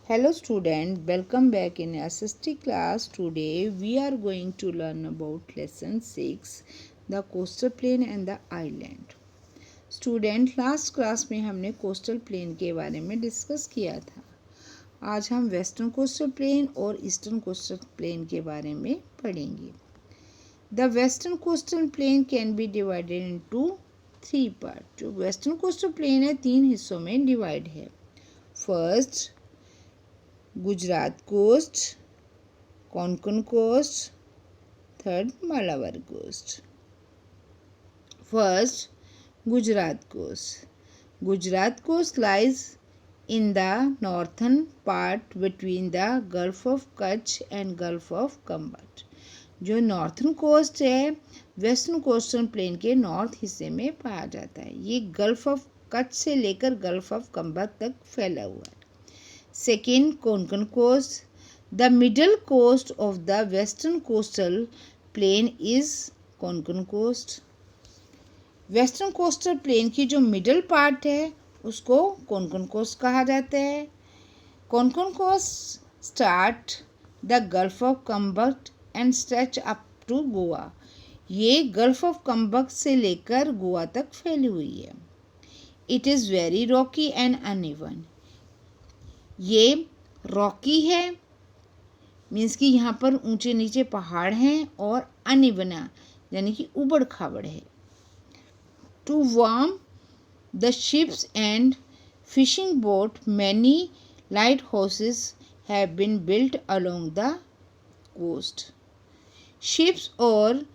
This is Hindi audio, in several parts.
Hello student, welcome back in SST class. Today we are going to learn about lesson 6, the coastal plain and the island. Student, last class में हमने coastal plain के बारे में डिस्कस किया था. आज हम वेस्टर्न कोस्टल प्लेन और ईस्टर्न कोस्टल प्लेन के बारे में पढ़ेंगे. The western coastal plain can be divided into 3 parts. जो वेस्टर्न कोस्टल प्लेन है 3 हिस्सों में डिवाइड है. First Gujarat coast, Konkan coast, third Malabar coast. First Gujarat coast. Gujarat coast lies in the northern part between the gulf of Kutch and gulf of Khambhat. जो नॉर्थन कोस्ट है वेस्टर्न कोस्टल प्लेन के नॉर्थ हिस्से में पाया जाता है. ये गल्फ ऑफ कच्छ से लेकर गल्फ ऑफ कंबट तक फैला हुआ है. Second, Konkan coast. The middle coast of the western coastal plain is Konkan coast. Western coastal plane की जो मिडल पार्ट है उसको कोंकण कोस्ट कहा जाता है. Konkan coast start the gulf of Khambhat and stretch up to Goa. ये गल्फ ऑफ कंबट से लेकर गोवा तक फैली हुई है. It is very Rocky and uneven. ये रॉकी है मीन्स कि यहाँ पर ऊंचे नीचे पहाड़ हैं और अनइवना यानी कि उबड़ खाबड़ है. To warn the ships and fishing boat many light houses have been built along the coast. Ships और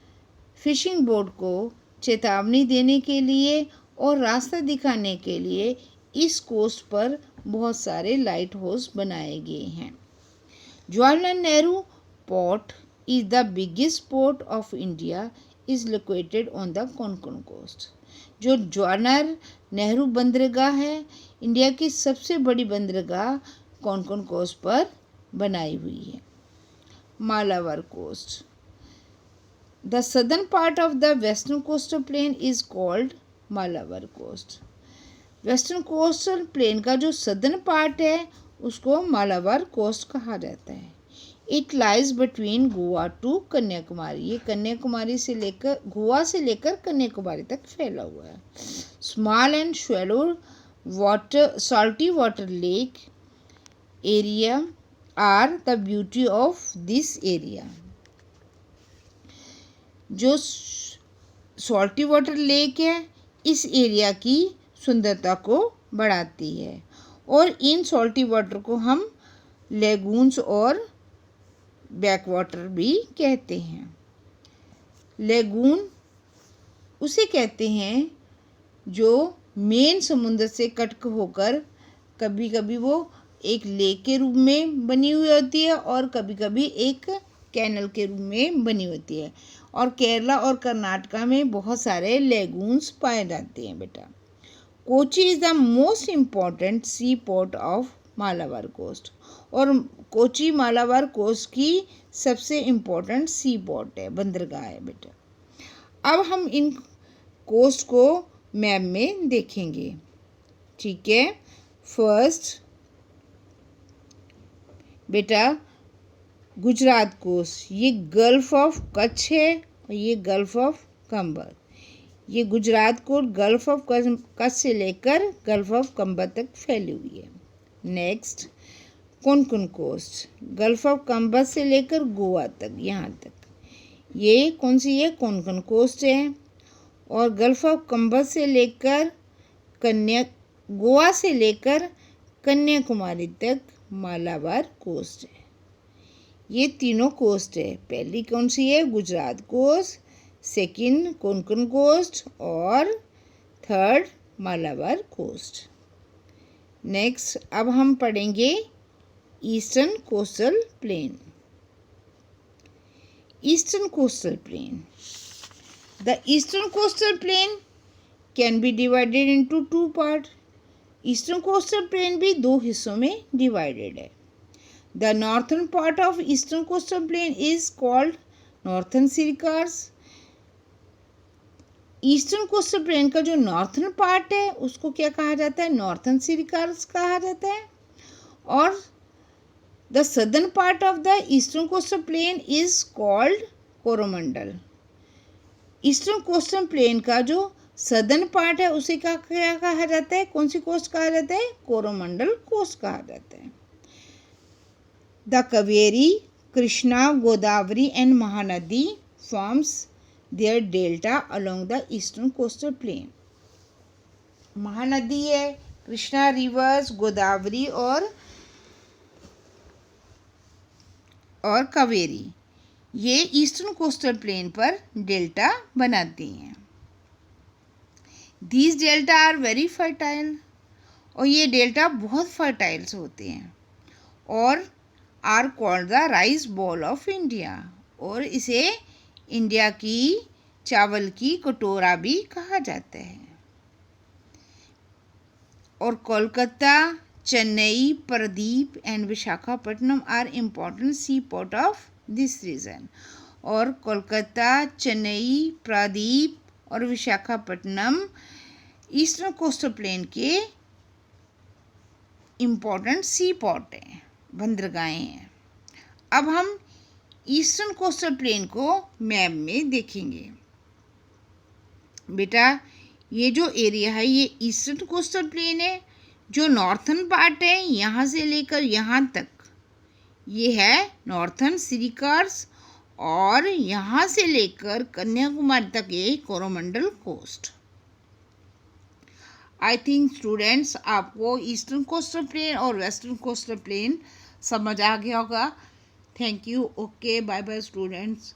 फिशिंग बोट को चेतावनी देने के लिए और रास्ता दिखाने के लिए इस कोस्ट पर बहुत सारे लाइट हाउस बनाए गए हैं. Jawaharlal Nehru port is the biggest port of India is located on the Konkan coast. जो जवाहरलाल नेहरू बंदरगाह है इंडिया की सबसे बड़ी बंदरगाह कोंकण कोस्ट पर बनाई हुई है. Malabar coast. The southern part of the western coastal plain is called Malabar coast. Western coastal plain का जो सदर्न पार्ट है उसको मालाबार कोस्ट कहा जाता है. It lies between Goa to Kanyakumari. ये कन्याकुमारी से लेकर गोवा से लेकर कन्याकुमारी तक फैला हुआ है. Small and shallow water salty water lake area are the beauty of this area. जो सॉल्टी वाटर लेक है इस एरिया की सुंदरता को बढ़ाती है और इन सॉल्टी वाटर को हम लेगून्स और बैकवाटर भी कहते हैं. लेगून उसे कहते हैं जो मेन समुद्र से कट होकर कभी कभी वो एक लेक के रूप में बनी हुई होती है और कभी कभी एक कैनल के रूप में बनी होती है. और केरला और कर्नाटका में बहुत सारे लेगून्स पाए जाते हैं बेटा. Kochi is the most important sea port of Malabar coast. और कोची मालाबार कोस्ट की सबसे इम्पोर्टेंट सी पोर्ट है बंदरगाह है बेटा. अब हम इन कोस्ट को मैप में देखेंगे. ठीक है. फर्स्ट बेटा गुजरात कोस्ट. ये गल्फ ऑफ कच्छ है और ये गल्फ ऑफ कंबर. ये गुजरात को गल्फ ऑफ कच्छ से लेकर गल्फ ऑफ कंबर तक फैली हुई है. Next Konkan coast. Gulf of Khambhat से लेकर गोवा तक यहाँ तक. ये कौन सी है? कोंकण कोस्ट है. और गल्फ ऑफ कंबर से लेकर गोवा से लेकर कन्याकुमारी तक मालाबार कोस्ट है. ये तीनों कोस्ट है. पहली कौन सी है? Gujarat coast, second Konkan coast और थर्ड मालाबार कोस्ट. नेक्स्ट अब हम पढ़ेंगे eastern coastal plain. Eastern coastal plain. The eastern coastal plain can be divided into 2 part. Eastern coastal plain भी 2 हिस्सों में डिवाइडेड है. The northern part of eastern coastal plain is called northern Circars. Eastern coastal plain का जो नॉर्थर्न पार्ट है उसको क्या कहा जाता है? नॉर्थर्न सिरकार्स कहा जाता है. और the southern part of the eastern coastal plain is called Coromandel. Eastern coastal plain का जो सदर्न पार्ट है उसे क्या कहा जाता है, कौन सी कोस्ट कहा जाता है, कोरोमंडल कोस्ट कहा जाता है। The Kaveri, Krishna, Godavari and Mahanadi forms their delta along the eastern coastal plain. Mahanadi है, कृष्णा रिवर्स, गोदावरी और कावेरी, ये ईस्टर्न कोस्टल प्लेन पर डेल्टा बनाती हैं। These delta are very fertile, और ये डेल्टा बहुत फर्टाइल्स होते हैं, और are called the rice bowl of India, और इसे इंडिया की चावल की कटोरा भी कहा जाता है। और Kolkata, Chennai, Paradip and Visakhapatnam are important sea port of this region. और कोलकाता, चेन्नई, पारादीप और विशाखापट्टनम ईस्टर्न कोस्टल प्लेन के इम्पॉर्टेंट सी पोर्ट हैं, बंदरगाहें हैं। अब हम ईस्टर्न कोस्टल प्लेन को मैप में देखेंगे। बेटा ये जो एरिया है ये ईस्टर्न कोस्टल प्लेन है, जो नॉर्थन पार्ट है यहाँ से लेकर यहाँ तक ये है नॉर्थन सिरिकार्स, और यहाँ से लेकर कन्याकुमारी तक ये Coromandel coast. I think students आपको ईस्टर्न कोस्टल प्लेन और वेस्टर्न कोस्टल प्लेन समझ आ गया होगा। Thank you. Okay, bye bye students.